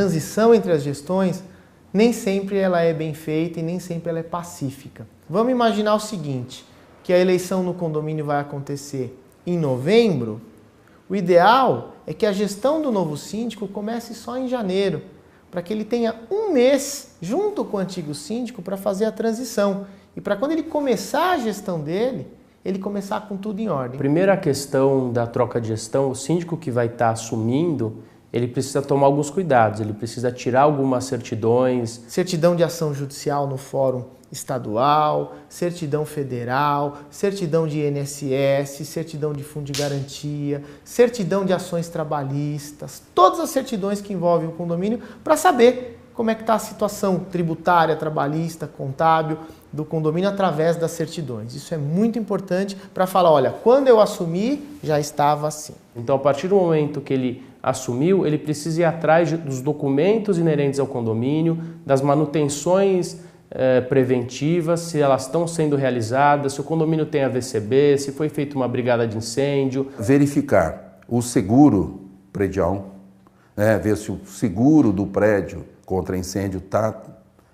transição entre as gestões, nem sempre ela é bem feita e nem sempre ela é pacífica. Vamos imaginar o seguinte, que a eleição no condomínio vai acontecer em novembro. O ideal é que a gestão do novo síndico comece só em janeiro, para que ele tenha um mês junto com o antigo síndico para fazer a transição. E para quando ele começar a gestão dele, ele começar com tudo em ordem. Primeira questão da troca de gestão, o síndico que vai estar assumindo, ele precisa tomar alguns cuidados, ele precisa tirar algumas certidões. Certidão de ação judicial no fórum estadual, certidão federal, certidão de INSS, certidão de fundo de garantia, certidão de ações trabalhistas, todas as certidões que envolvem o condomínio para saber como é que está a situação tributária, trabalhista, contábil do condomínio através das certidões. Isso é muito importante para falar, olha, quando eu assumi, já estava assim. Então, a partir do momento que ele assumiu, ele precisa ir atrás dos documentos inerentes ao condomínio, das manutenções preventivas, se elas estão sendo realizadas, se o condomínio tem AVCB, se foi feita uma brigada de incêndio. Verificar o seguro predial, ver se o seguro do prédio contra incêndio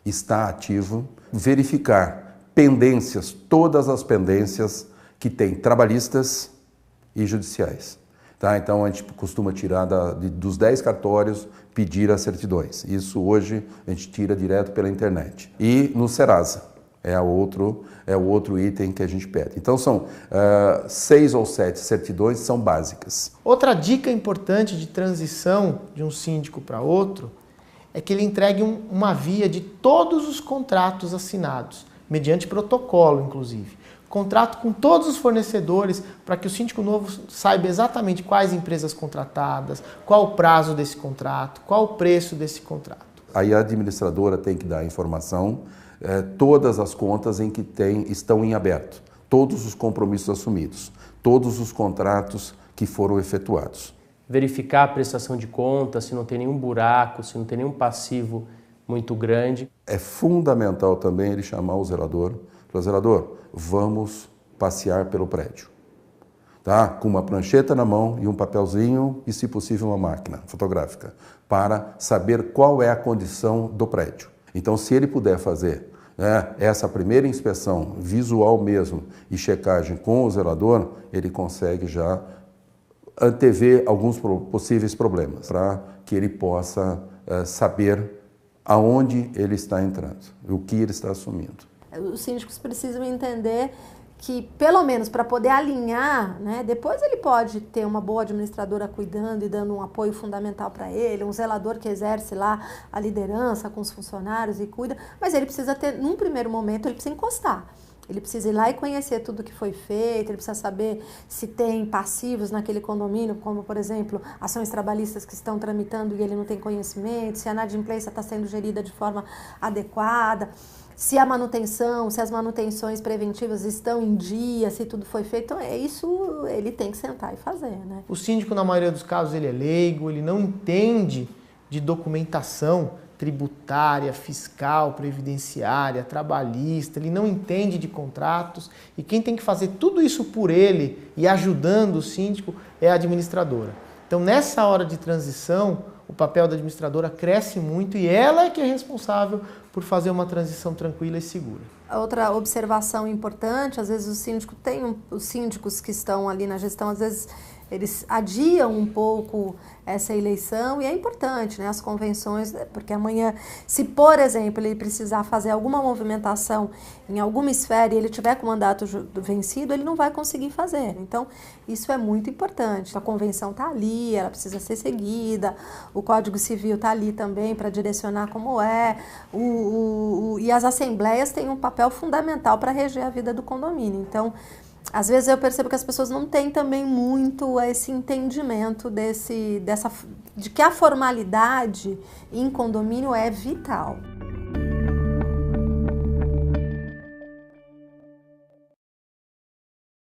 está ativo. Verificar pendências, todas as pendências que tem trabalhistas e judiciais. Tá? Então a gente costuma tirar dos 10 cartórios, pedir as certidões. Isso hoje a gente tira direto pela internet. E no Serasa, é o outro item que a gente pede. Então são 6 ou 7 certidões, são básicas. Outra dica importante de transição de um síndico para outro é que ele entregue uma via de todos os contratos assinados, mediante protocolo, inclusive. Contrato com todos os fornecedores para que o síndico novo saiba exatamente quais empresas contratadas, qual o prazo desse contrato, qual o preço desse contrato. Aí a administradora tem que dar a informação, todas as contas em que estão em aberto, todos os compromissos assumidos, todos os contratos que foram efetuados. Verificar a prestação de contas, se não tem nenhum buraco, se não tem nenhum passivo muito grande. É fundamental também ele chamar o zelador. Falar, zelador, vamos passear pelo prédio. Tá? Com uma prancheta na mão e um papelzinho e, se possível, uma máquina fotográfica, para saber qual é a condição do prédio. Então, se ele puder fazer essa primeira inspeção visual mesmo e checagem com o zelador, ele consegue já antever alguns possíveis problemas, para que ele possa saber aonde ele está entrando, o que ele está assumindo. Os síndicos precisam entender que, pelo menos para poder alinhar, né, depois ele pode ter uma boa administradora cuidando e dando um apoio fundamental para ele, um zelador que exerce lá a liderança com os funcionários e cuida, mas ele precisa ter, num primeiro momento, ele precisa encostar. Ele precisa ir lá e conhecer tudo que foi feito, ele precisa saber se tem passivos naquele condomínio, como, por exemplo, ações trabalhistas que estão tramitando e ele não tem conhecimento, se a inadimplência está sendo gerida de forma adequada, se a manutenção, se as manutenções preventivas estão em dia, se tudo foi feito. Então, isso ele tem que sentar e fazer, né? O síndico, na maioria dos casos, ele é leigo, ele não entende de documentação tributária, fiscal, previdenciária, trabalhista, ele não entende de contratos e quem tem que fazer tudo isso por ele e ajudando o síndico é a administradora. Então, nessa hora de transição, o papel da administradora cresce muito e ela é que é responsável por fazer uma transição tranquila e segura. Outra observação importante, às vezes os síndicos que estão ali na gestão, às vezes eles adiam um pouco essa eleição e é importante, né, as convenções, porque amanhã, se por exemplo ele precisar fazer alguma movimentação em alguma esfera e ele tiver com o mandato vencido, ele não vai conseguir fazer. Então, isso é muito importante. A convenção está ali, ela precisa ser seguida, o Código Civil está ali também para direcionar como é, e as assembleias têm um papel fundamental para reger a vida do condomínio. Então, às vezes eu percebo que as pessoas não têm também muito esse entendimento de que a formalidade em condomínio é vital.